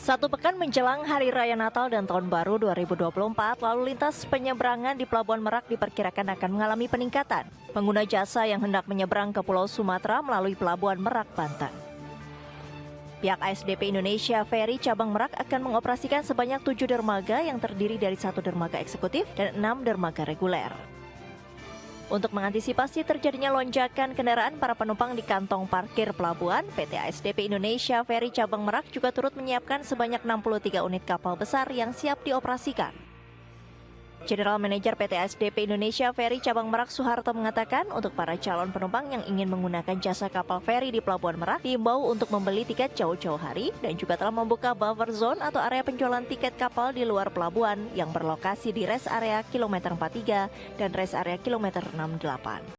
Satu pekan menjelang Hari Raya Natal dan Tahun Baru 2024, lalu lintas penyeberangan di Pelabuhan Merak diperkirakan akan mengalami peningkatan. Pengguna jasa yang hendak menyeberang ke Pulau Sumatera melalui Pelabuhan Merak, Banten. Pihak ASDP Indonesia Ferry Cabang Merak akan mengoperasikan sebanyak 7 dermaga yang terdiri dari 1 dermaga eksekutif dan 6 dermaga reguler. Untuk mengantisipasi terjadinya lonjakan kendaraan para penumpang di kantong parkir pelabuhan, PT ASDP Indonesia Ferry Cabang Merak juga turut menyiapkan sebanyak 63 unit kapal besar yang siap dioperasikan. General Manager PT ASDP Indonesia Ferry Cabang Merak Soeharto mengatakan untuk para calon penumpang yang ingin menggunakan jasa kapal feri di Pelabuhan Merak diimbau untuk membeli tiket jauh-jauh hari dan juga telah membuka buffer zone atau area penjualan tiket kapal di luar pelabuhan yang berlokasi di rest area kilometer 43 dan rest area kilometer 68.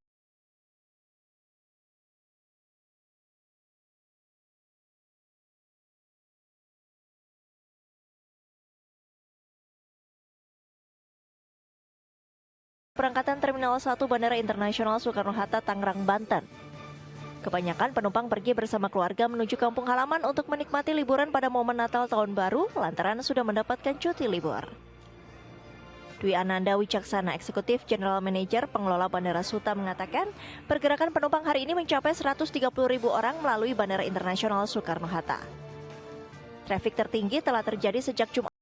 Berangkatan Terminal 1 Bandara Internasional Soekarno-Hatta, Tangerang, Banten. Kebanyakan penumpang pergi bersama keluarga menuju kampung halaman untuk menikmati liburan pada momen Natal Tahun Baru lantaran sudah mendapatkan cuti libur. Dwi Ananda Wicaksana, Eksekutif General Manager Pengelola Bandara Suta mengatakan, pergerakan penumpang hari ini mencapai 130.000 orang melalui Bandara Internasional Soekarno-Hatta. Trafik tertinggi telah terjadi sejak Jumat.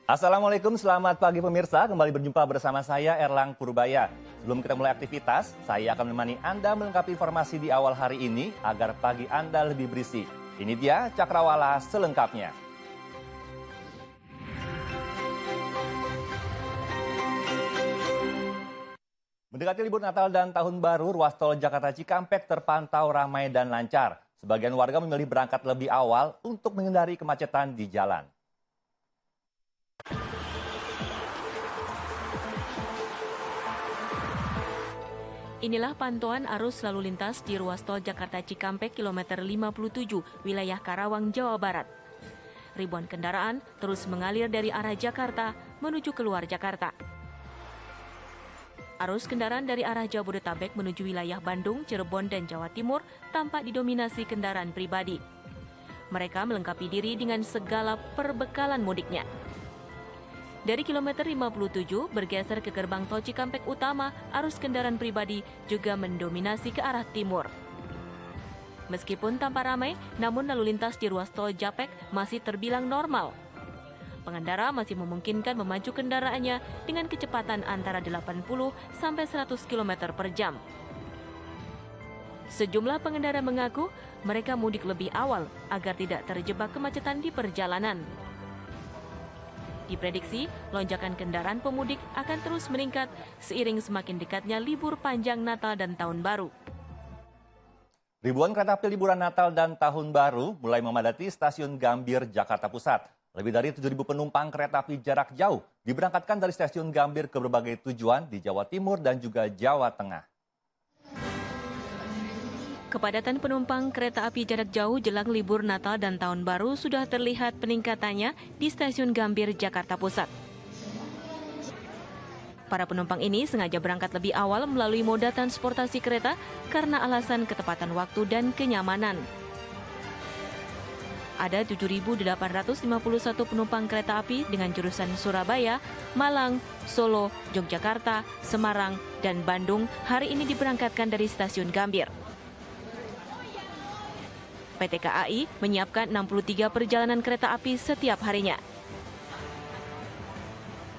Assalamualaikum, selamat pagi pemirsa. Kembali berjumpa bersama saya Erlang Purbaya. Sebelum kita mulai aktivitas, saya akan menemani Anda melengkapi informasi di awal hari ini agar pagi Anda lebih berisi. Ini dia Cakrawala selengkapnya. Mendekati libur Natal dan Tahun Baru, ruas tol Jakarta Cikampek terpantau ramai dan lancar. Sebagian warga memilih berangkat lebih awal untuk menghindari kemacetan di jalan. Inilah pantauan arus lalu lintas di ruas tol Jakarta Cikampek kilometer 57, wilayah Karawang, Jawa Barat. Ribuan kendaraan terus mengalir dari arah Jakarta menuju keluar Jakarta. Arus kendaraan dari arah Jabodetabek menuju wilayah Bandung, Cirebon, dan Jawa Timur tampak didominasi kendaraan pribadi. Mereka melengkapi diri dengan segala perbekalan mudiknya. Dari kilometer 57 bergeser ke gerbang tol Cikampek Utama, arus kendaraan pribadi juga mendominasi ke arah timur. Meskipun tampak ramai, namun lalu lintas di ruas tol Japek masih terbilang normal. Pengendara masih memungkinkan memacu kendaraannya dengan kecepatan antara 80 sampai 100 km per jam. Sejumlah pengendara mengaku mereka mudik lebih awal agar tidak terjebak kemacetan di perjalanan. Diprediksi, lonjakan kendaraan pemudik akan terus meningkat seiring semakin dekatnya libur panjang Natal dan Tahun Baru. Ribuan kereta api liburan Natal dan Tahun Baru mulai memadati stasiun Gambir, Jakarta Pusat. Lebih dari 7.000 penumpang kereta api jarak jauh diberangkatkan dari stasiun Gambir ke berbagai tujuan di Jawa Timur dan juga Jawa Tengah. Kepadatan penumpang kereta api jarak jauh jelang libur Natal dan Tahun Baru sudah terlihat peningkatannya di stasiun Gambir, Jakarta Pusat. Para penumpang ini sengaja berangkat lebih awal melalui moda transportasi kereta karena alasan ketepatan waktu dan kenyamanan. Ada 7.851 penumpang kereta api dengan jurusan Surabaya, Malang, Solo, Yogyakarta, Semarang, dan Bandung hari ini diberangkatkan dari stasiun Gambir. PT KAI menyiapkan 63 perjalanan kereta api setiap harinya.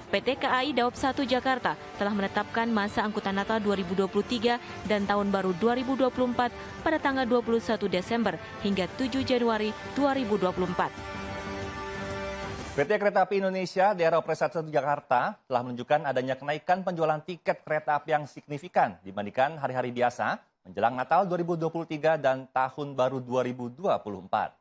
PT KAI Daop 1 Jakarta telah menetapkan masa angkutan Natal 2023 dan Tahun Baru 2024 pada tanggal 21 Desember hingga 7 Januari 2024. PT Kereta Api Indonesia Daerah Operasi 1 Jakarta telah menunjukkan adanya kenaikan penjualan tiket kereta api yang signifikan dibandingkan hari-hari biasa menjelang Natal 2023 dan Tahun Baru 2024.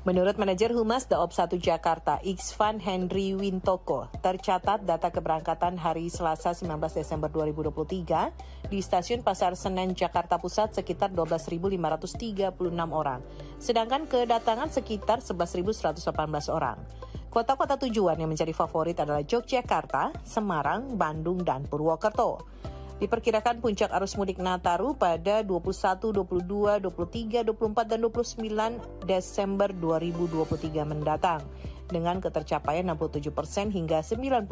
Menurut manajer Humas Daop 1 Jakarta, Iksvan Henry Wintoko, tercatat data keberangkatan hari Selasa 19 Desember 2023 di Stasiun Pasar Senen Jakarta Pusat sekitar 12.536 orang, sedangkan kedatangan sekitar 11.118 orang. Kota-kota tujuan yang menjadi favorit adalah Yogyakarta, Semarang, Bandung, dan Purwokerto. Diperkirakan puncak arus mudik Nataru pada 21, 22, 23, 24, dan 29 Desember 2023 mendatang dengan ketercapaian 67% hingga 97%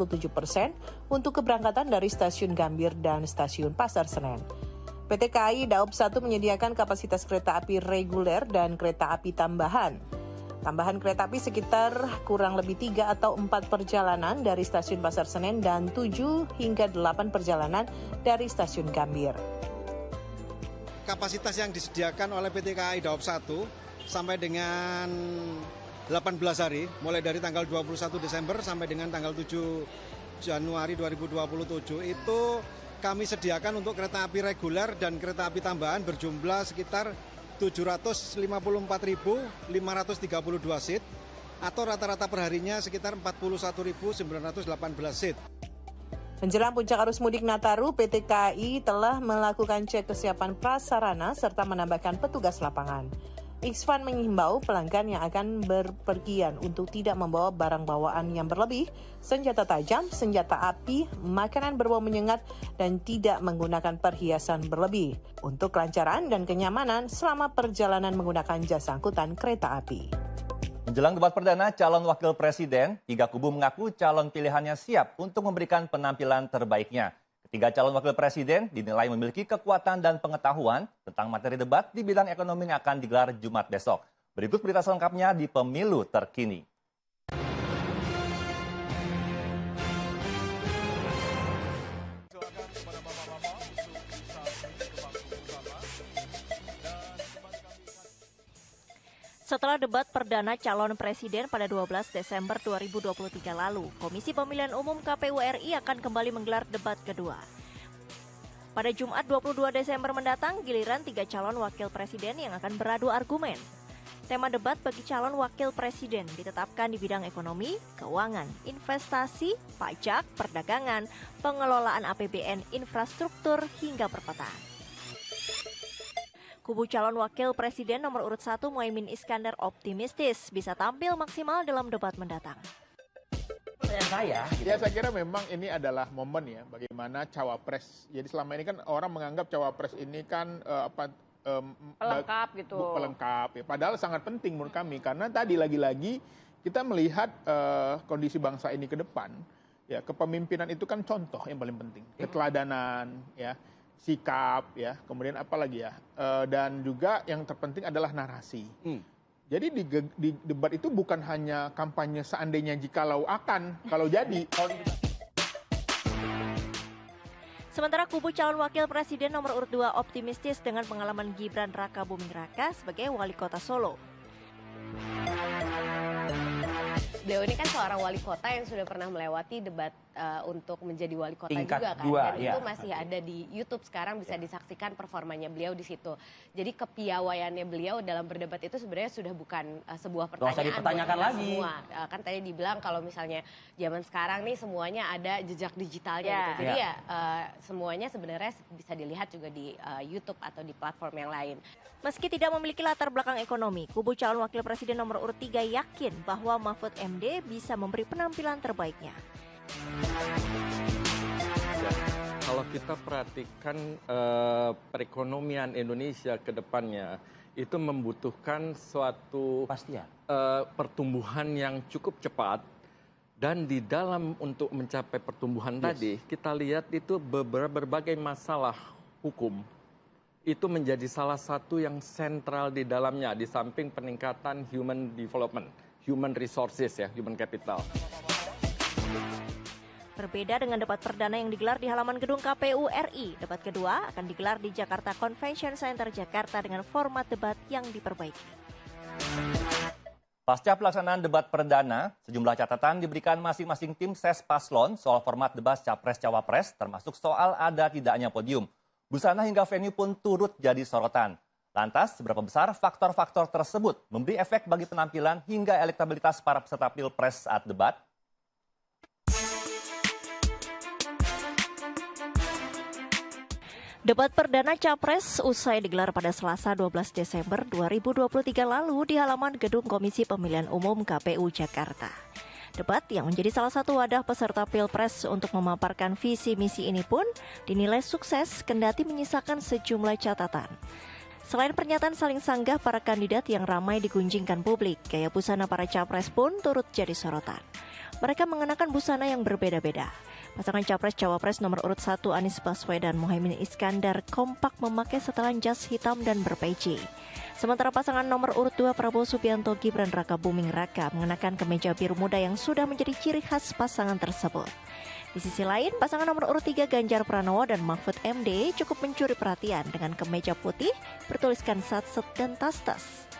untuk keberangkatan dari Stasiun Gambir dan Stasiun Pasar Senen. PT KAI Daop 1 menyediakan kapasitas kereta api reguler dan kereta api tambahan. Tambahan kereta api sekitar kurang lebih 3 atau 4 perjalanan dari Stasiun Pasar Senen dan 7 hingga 8 perjalanan dari Stasiun Gambir. Kapasitas yang disediakan oleh PT KAI Daop 1 sampai dengan 18 hari, mulai dari tanggal 21 Desember sampai dengan tanggal 7 Januari 2027 itu kami sediakan untuk kereta api reguler dan kereta api tambahan berjumlah sekitar 754.532 seat atau rata-rata perharinya sekitar 41.918 seat. Menjelang puncak arus mudik Nataru, PT KAI telah melakukan cek kesiapan prasarana serta menambahkan petugas lapangan. Iksvan mengimbau pelanggan yang akan berpergian untuk tidak membawa barang bawaan yang berlebih, senjata tajam, senjata api, makanan berbau menyengat, dan tidak menggunakan perhiasan berlebih untuk kelancaran dan kenyamanan selama perjalanan menggunakan jasa angkutan kereta api. Menjelang debat perdana calon wakil presiden, 3 kubu mengaku calon pilihannya siap untuk memberikan penampilan terbaiknya. Ketiga calon wakil presiden dinilai memiliki kekuatan dan pengetahuan tentang materi debat di bidang ekonomi yang akan digelar Jumat besok. Berikut berita selengkapnya di Pemilu Terkini. Setelah debat perdana calon presiden pada 12 Desember 2023 lalu, Komisi Pemilihan Umum KPU RI akan kembali menggelar debat kedua. Pada Jumat 22 Desember mendatang, giliran 3 calon wakil presiden yang akan beradu argumen. Tema debat bagi calon wakil presiden ditetapkan di bidang ekonomi, keuangan, investasi, pajak, perdagangan, pengelolaan APBN, infrastruktur, hingga perkotaan. Kubu calon wakil presiden nomor urut 1 Muhaimin Iskandar optimistis bisa tampil maksimal dalam debat mendatang. Saya kira memang ini adalah momen ya bagaimana cawapres. Jadi selama ini kan orang menganggap cawapres ini kan pelengkap gitu. Pelengkap ya. Padahal sangat penting menurut kami karena tadi lagi-lagi kita melihat kondisi bangsa ini ke depan. Ya, kepemimpinan itu kan contoh yang paling penting. Keteladanan ya. Sikap ya, kemudian apa lagi ya, dan juga yang terpenting adalah narasi. Jadi di debat itu bukan hanya kampanye seandainya jikalau akan, kalau jadi. Sementara kubu calon wakil presiden nomor urut 2 optimistis dengan pengalaman Gibran Rakabuming Raka sebagai wali kota Solo. Beliau ini kan seorang wali kota yang sudah pernah melewati debat untuk menjadi wali kota tingkat juga kan. 2, Dan ya. itu masih ada di YouTube sekarang bisa disaksikan performanya beliau di situ. Jadi kepiawaiannya beliau dalam berdebat itu sebenarnya sudah bukan sebuah pertanyaan. Nggak usah dipertanyakan buat kita lagi. semua. Kan tadi dibilang kalau misalnya zaman sekarang nih semuanya ada jejak digitalnya gitu. Jadi ya semuanya sebenarnya bisa dilihat juga di YouTube atau di platform yang lain. Meski tidak memiliki latar belakang ekonomi, kubu calon wakil presiden nomor urut 3 yakin bahwa Mahfud MD bisa memberi penampilan terbaiknya. Kalau kita perhatikan perekonomian Indonesia ke depannya, itu membutuhkan suatu pertumbuhan yang cukup cepat. Dan di dalam untuk mencapai pertumbuhan tadi, kita lihat itu berbagai masalah hukum. Itu menjadi salah satu yang sentral di dalamnya, di samping peningkatan human development, human resources ya, human capital. Berbeda dengan debat perdana yang digelar di halaman gedung KPU RI, debat kedua akan digelar di Jakarta Convention Center Jakarta dengan format debat yang diperbaiki. Pasca pelaksanaan debat perdana, sejumlah catatan diberikan masing-masing tim ses paslon soal format debat Capres-Cawapres, termasuk soal ada tidaknya podium. Busana hingga venue pun turut jadi sorotan. Lantas, seberapa besar faktor-faktor tersebut memberi efek bagi penampilan hingga elektabilitas para peserta Pilpres saat debat? Debat perdana Capres usai digelar pada Selasa 12 Desember 2023 lalu di halaman gedung Komisi Pemilihan Umum KPU Jakarta. Debat yang menjadi salah satu wadah peserta Pilpres untuk memaparkan visi misi ini pun dinilai sukses kendati menyisakan sejumlah catatan. Selain pernyataan saling sanggah para kandidat yang ramai digunjingkan publik, gaya busana para capres pun turut jadi sorotan. Mereka mengenakan busana yang berbeda-beda. Pasangan Capres-Cawapres nomor urut 1 Anies Baswedan Muhaimin Iskandar kompak memakai setelan jas hitam dan berpeci. Sementara pasangan nomor urut 2 Prabowo Subianto Gibran Raka Buming Raka mengenakan kemeja biru muda yang sudah menjadi ciri khas pasangan tersebut. Di sisi lain, pasangan nomor urut 3 Ganjar Pranowo dan Mahfud MD cukup mencuri perhatian dengan kemeja putih bertuliskan satset dan tas-tas.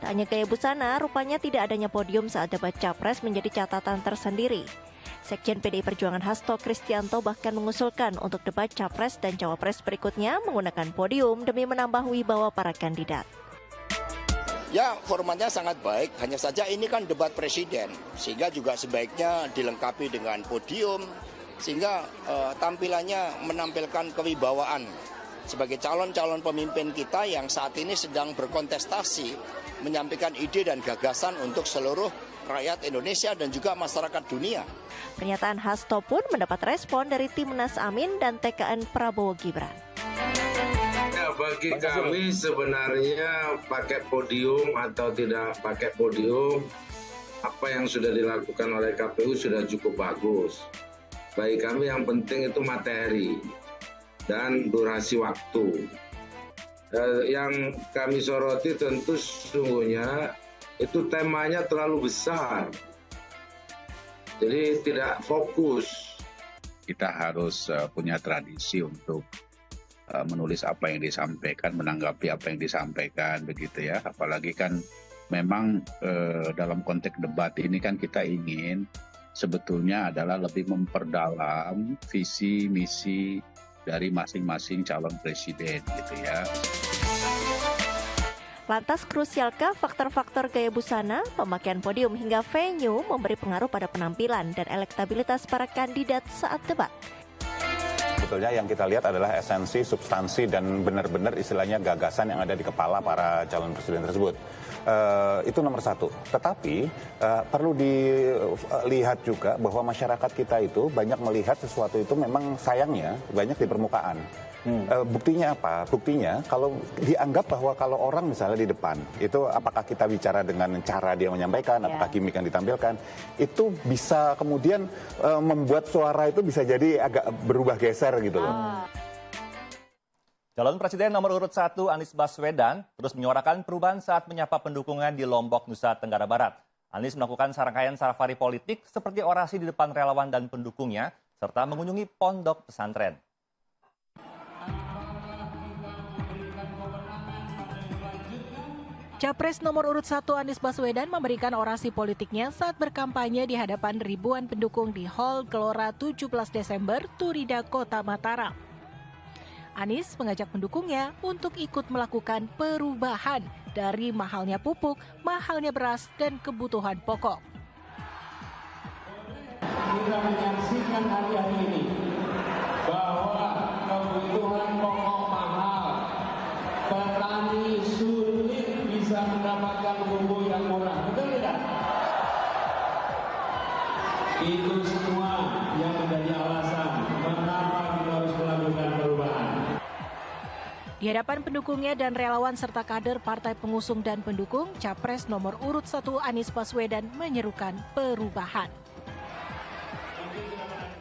Tak hanya gaya busana, rupanya tidak adanya podium saat debat Capres menjadi catatan tersendiri. Sekjen PDI Perjuangan Hasto Kristianto bahkan mengusulkan untuk debat Capres dan Cawapres berikutnya menggunakan podium demi menambah wibawa para kandidat. Ya, formatnya sangat baik, hanya saja ini kan debat presiden, sehingga juga sebaiknya dilengkapi dengan podium, sehingga tampilannya menampilkan kewibawaan sebagai calon-calon pemimpin kita yang saat ini sedang berkontestasi, menyampaikan ide dan gagasan untuk seluruh rakyat Indonesia dan juga masyarakat dunia. Pernyataan Hasto pun mendapat respon dari Timnas Amin dan TKN Prabowo Gibran. Ya, bagi kami sebenarnya pakai podium atau tidak pakai podium, apa yang sudah dilakukan oleh KPU sudah cukup bagus. Bagi kami yang penting itu materi dan durasi waktu. Yang kami soroti tentu sesungguhnya itu temanya terlalu besar, jadi tidak fokus. Kita harus punya tradisi untuk menulis apa yang disampaikan, menanggapi apa yang disampaikan, begitu ya. Apalagi kan memang dalam konteks debat ini kan kita ingin sebetulnya adalah lebih memperdalam visi misi dari masing-masing calon presiden, gitu ya. Lantas krusialkah faktor-faktor gaya busana, pemakaian podium hingga venue memberi pengaruh pada penampilan dan elektabilitas para kandidat saat debat? Sebetulnya yang kita lihat adalah esensi, substansi, dan benar-benar istilahnya gagasan yang ada di kepala para calon presiden tersebut. Itu nomor satu. Tetapi perlu dilihat juga bahwa masyarakat kita itu banyak melihat sesuatu itu memang sayangnya banyak di permukaan. Buktinya apa? Buktinya kalau dianggap bahwa kalau orang misalnya di depan, itu apakah kita bicara dengan cara dia menyampaikan, apakah gimmick yang ditampilkan, itu bisa kemudian membuat suara itu bisa jadi agak berubah geser gitu loh. Calon Presiden nomor urut 1 Anies Baswedan terus menyuarakan perubahan saat menyapa pendukungnya di Lombok, Nusa Tenggara Barat. Anies melakukan serangkaian safari politik seperti orasi di depan relawan dan pendukungnya, serta mengunjungi pondok pesantren. Capres nomor urut 1 Anies Baswedan memberikan orasi politiknya saat berkampanye di hadapan ribuan pendukung di Hall Gelora 17 Desember, Turida, Kota Mataram. Anies mengajak pendukungnya untuk ikut melakukan perubahan dari mahalnya pupuk, mahalnya beras, dan kebutuhan pokok. Kita menyaksikan hari-hari ini bahwa kebutuhan pokok mahal, petani sulit bisa mendapatkan pupuk yang murah, betul tidak? Itu semua yang menjadi alasan mengapa kita harus melakukan perubahan. Di hadapan pendukungnya dan relawan serta kader partai pengusung dan pendukung, Capres nomor urut 1 Anies Baswedan menyerukan perubahan.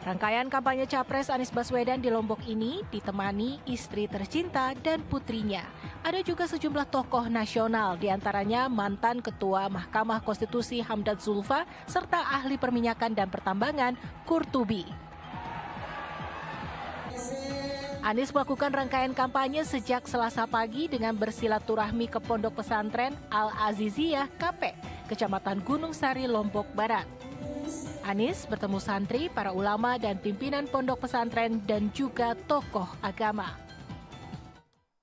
Rangkaian kampanye Capres Anies Baswedan di Lombok ini ditemani istri tercinta dan putrinya. Ada juga sejumlah tokoh nasional, diantaranya mantan Ketua Mahkamah Konstitusi Hamdad Zulfa, serta ahli perminyakan dan pertambangan Kurtubi. Anies melakukan rangkaian kampanye sejak Selasa pagi dengan bersilaturahmi ke Pondok Pesantren Al-Aziziyah KP, Kecamatan Gunung Sari, Lombok Barat. Anies bertemu santri, para ulama, dan pimpinan pondok pesantren dan juga tokoh agama.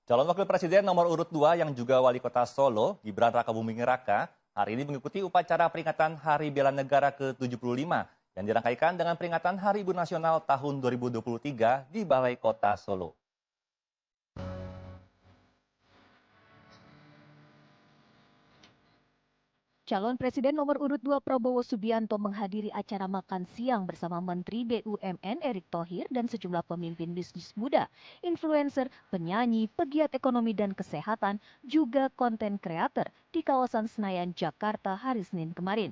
Calon Wakil Presiden nomor urut 2 yang juga Wali Kota Solo, Gibran Rakabuming Raka, hari ini mengikuti upacara peringatan Hari Bela Negara ke-75 yang dirangkaikan dengan peringatan Hari Ibu Nasional tahun 2023 di Balai Kota Solo. Calon Presiden nomor urut 2 Prabowo Subianto menghadiri acara makan siang bersama Menteri BUMN Erick Thohir dan sejumlah pemimpin bisnis muda, influencer, penyanyi, pegiat ekonomi dan kesehatan, juga konten kreator di kawasan Senayan, Jakarta hari Senin kemarin.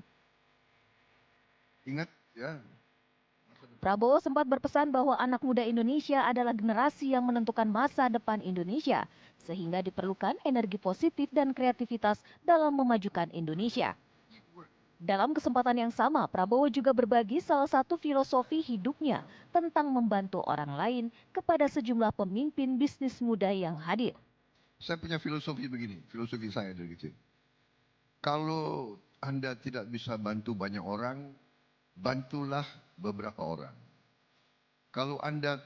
Ingat ya. Prabowo sempat berpesan bahwa anak muda Indonesia adalah generasi yang menentukan masa depan Indonesia, sehingga diperlukan energi positif dan kreativitas dalam memajukan Indonesia. Dalam kesempatan yang sama, Prabowo juga berbagi salah satu filosofi hidupnya tentang membantu orang lain kepada sejumlah pemimpin bisnis muda yang hadir. Saya punya filosofi begini, filosofi saya dari kecil. Kalau Anda tidak bisa bantu banyak orang, bantulah beberapa orang. Kalau Anda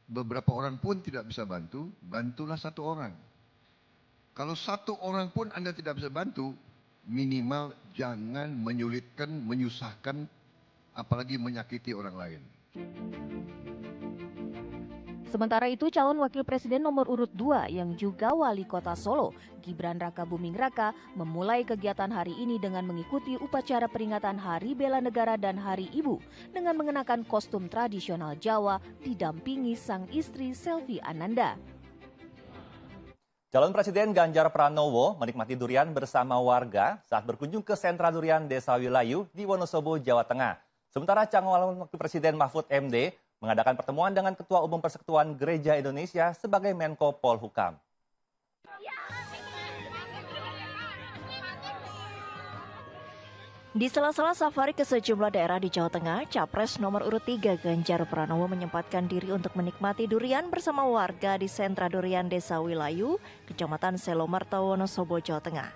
beberapa orang pun tidak bisa bantu, bantulah satu orang. Kalau satu orang pun Anda tidak bisa bantu, minimal jangan menyulitkan, menyusahkan, apalagi menyakiti orang lain. Sementara itu, calon wakil presiden nomor urut 2 yang juga wali kota Solo, Gibran Rakabuming Raka, memulai kegiatan hari ini dengan mengikuti upacara peringatan Hari Bela Negara dan Hari Ibu dengan mengenakan kostum tradisional Jawa didampingi sang istri Selvi Ananda. Calon Presiden Ganjar Pranowo menikmati durian bersama warga saat berkunjung ke sentra durian Desa Wilayu di Wonosobo, Jawa Tengah. Sementara calon wakil presiden Mahfud MD mengadakan pertemuan dengan Ketua Umum Persekutuan Gereja Indonesia sebagai Menko Polhukam. Di sela-sela safari ke sejumlah daerah di Jawa Tengah, Capres nomor urut 3 Ganjar Pranowo menyempatkan diri untuk menikmati durian bersama warga di sentra durian Desa Wilayu, Kecamatan Selomerta, Wonosobo, Jawa Tengah.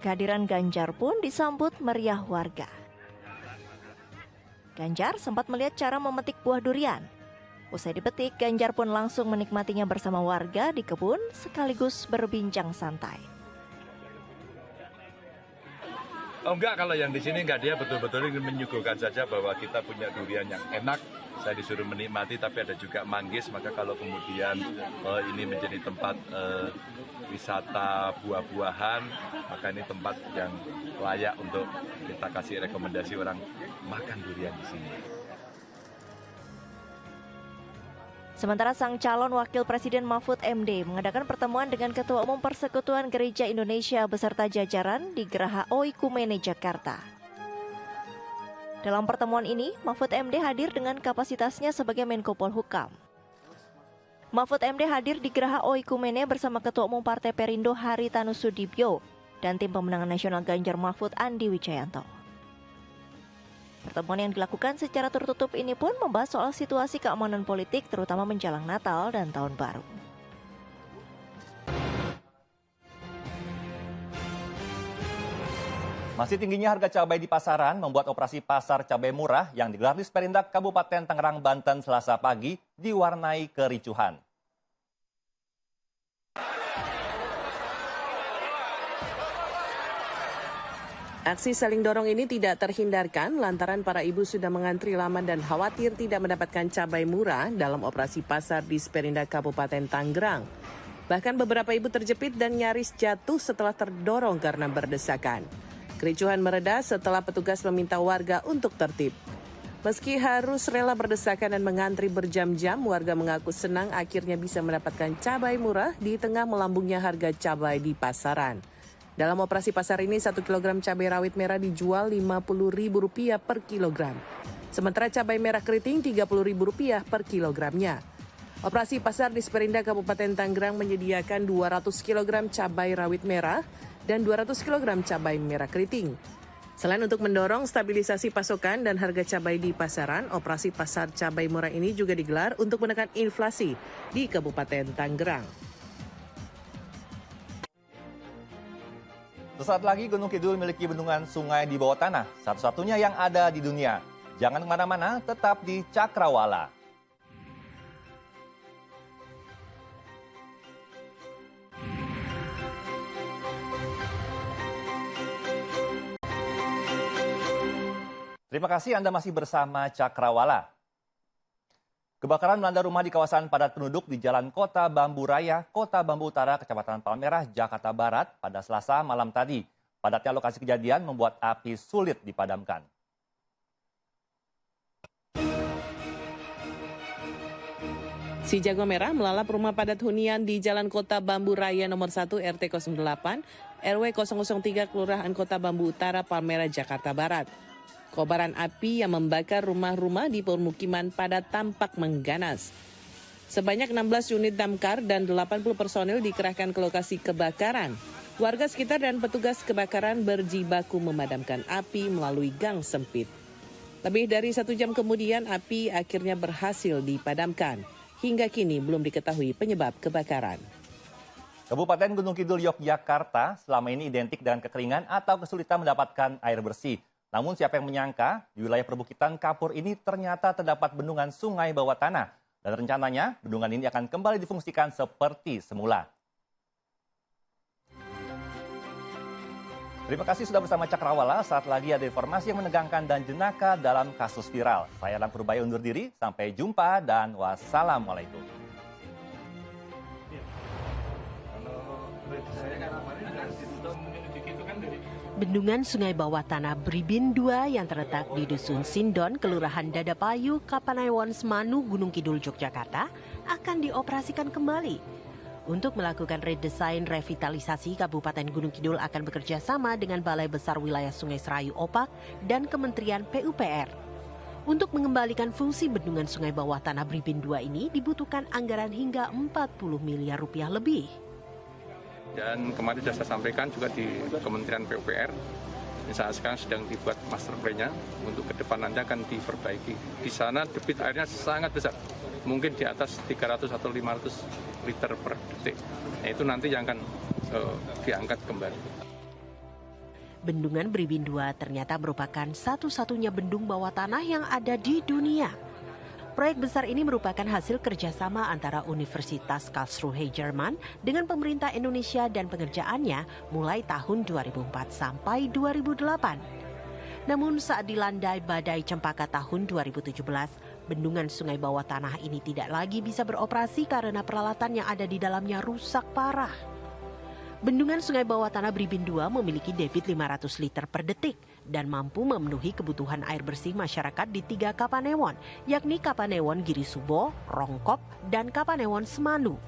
Kehadiran Ganjar pun disambut meriah warga. Ganjar sempat melihat cara memetik buah durian. Usai dipetik, Ganjar pun langsung menikmatinya bersama warga di kebun sekaligus berbincang santai. Oh enggak, kalau yang di sini enggak, dia betul-betul ingin menyuguhkan saja bahwa kita punya durian yang enak. Saya disuruh menikmati, tapi ada juga manggis. Maka kalau kemudian ini menjadi tempat wisata buah-buahan, maka ini tempat yang layak untuk kita kasih rekomendasi orang makan durian di sini. Sementara sang calon wakil presiden Mahfud MD mengadakan pertemuan dengan Ketua Umum Persekutuan Gereja Indonesia beserta jajaran di Geraha Oikumene, Jakarta. Dalam pertemuan ini, Mahfud MD hadir dengan kapasitasnya sebagai Menko Polhukam. Mahfud MD hadir di Geraha Oikumene bersama Ketua Umum Partai Perindo Haritanu Sudibyo dan tim pemenangan nasional Ganjar Mahfud Andi Wijayanto. Pertemuan yang dilakukan secara tertutup ini pun membahas soal situasi keamanan politik terutama menjelang Natal dan Tahun Baru. Masih tingginya harga cabai di pasaran membuat operasi pasar cabai murah yang digelar di Sperindak Kabupaten Tangerang, Banten Selasa pagi diwarnai kericuhan. Aksi saling dorong ini tidak terhindarkan lantaran para ibu sudah mengantri lama dan khawatir tidak mendapatkan cabai murah dalam operasi pasar di Sperindak Kabupaten Tangerang. Bahkan beberapa ibu terjepit dan nyaris jatuh setelah terdorong karena berdesakan. Kericuhan mereda setelah petugas meminta warga untuk tertib. Meski harus rela berdesakan dan mengantri berjam-jam, warga mengaku senang akhirnya bisa mendapatkan cabai murah di tengah melambungnya harga cabai di pasaran. Dalam operasi pasar ini, 1 kg cabai rawit merah dijual Rp50.000 per kilogram. Sementara cabai merah keriting Rp30.000 per kilogramnya. Operasi pasar di Sperinda Kabupaten Tangerang menyediakan 200 kg cabai rawit merah dan 200 kg cabai merah keriting. Selain untuk mendorong stabilisasi pasokan dan harga cabai di pasaran, operasi pasar cabai murah ini juga digelar untuk menekan inflasi di Kabupaten Tangerang. Sesaat lagi Gunung Kidul memiliki bendungan sungai di bawah tanah, satu-satunya yang ada di dunia. Jangan kemana-mana, tetap di Cakrawala. Terima kasih Anda masih bersama Cakrawala. Kebakaran melanda rumah di kawasan padat penduduk di Jalan Kota Bambu Raya, Kota Bambu Utara, Kecamatan Palmerah, Jakarta Barat pada Selasa malam tadi. Padatnya lokasi kejadian membuat api sulit dipadamkan. Si Jago Merah melalap rumah padat hunian di Jalan Kota Bambu Raya nomor 1 RT 08, RW 003 Kelurahan Kota Bambu Utara, Palmerah, Jakarta Barat. Kobaran api yang membakar rumah-rumah di permukiman padat tampak mengganas. Sebanyak 16 unit damkar dan 80 personil dikerahkan ke lokasi kebakaran. Warga sekitar dan petugas kebakaran berjibaku memadamkan api melalui gang sempit. Lebih dari 1 jam kemudian api akhirnya berhasil dipadamkan. Hingga kini belum diketahui penyebab kebakaran. Kabupaten Gunung Kidul, Yogyakarta selama ini identik dengan kekeringan atau kesulitan mendapatkan air bersih. Namun siapa yang menyangka di wilayah perbukitan Kapur ini ternyata terdapat bendungan sungai bawah tanah. Dan rencananya bendungan ini akan kembali difungsikan seperti semula. Terima kasih sudah bersama Cakrawala. Saat lagi ada informasi yang menegangkan dan jenaka dalam kasus viral. Saya Alam Purbaya undur diri. Sampai jumpa dan wassalamualaikum. Bendungan Sungai Bawah Tanah Bribin 2 yang terletak di Dusun Sindon, Kelurahan Dadapayu, Kapanewon, Semanu, Gunung Kidul, Yogyakarta akan dioperasikan kembali. Untuk melakukan redesain revitalisasi, Kabupaten Gunung Kidul akan bekerja sama dengan Balai Besar Wilayah Sungai Serayu Opak dan Kementerian PUPR. Untuk mengembalikan fungsi Bendungan Sungai Bawah Tanah Bribin 2 ini dibutuhkan anggaran hingga 40 miliar rupiah lebih. Dan kemarin sudah saya sampaikan juga di Kementerian PUPR, saat sekarang sedang dibuat master plan-nya untuk ke depan nanti akan diperbaiki. Di sana debit airnya sangat besar, mungkin di atas 300 atau 500 liter per detik. Nah, itu nanti yang akan diangkat kembali. Bendungan Bribin 2 ternyata merupakan satu-satunya bendung bawah tanah yang ada di dunia. Proyek besar ini merupakan hasil kerjasama antara Universitas Karlsruhe Jerman dengan pemerintah Indonesia dan pengerjaannya mulai tahun 2004 sampai 2008. Namun saat dilandai badai cempaka tahun 2017, bendungan sungai bawah tanah ini tidak lagi bisa beroperasi karena peralatan yang ada di dalamnya rusak parah. Bendungan Sungai Bawah Tanah Bribin 2 memiliki debit 500 liter per detik dan mampu memenuhi kebutuhan air bersih masyarakat di 3 Kapanewon, yakni Kapanewon Girisubo, Rongkop, dan Kapanewon Semanu.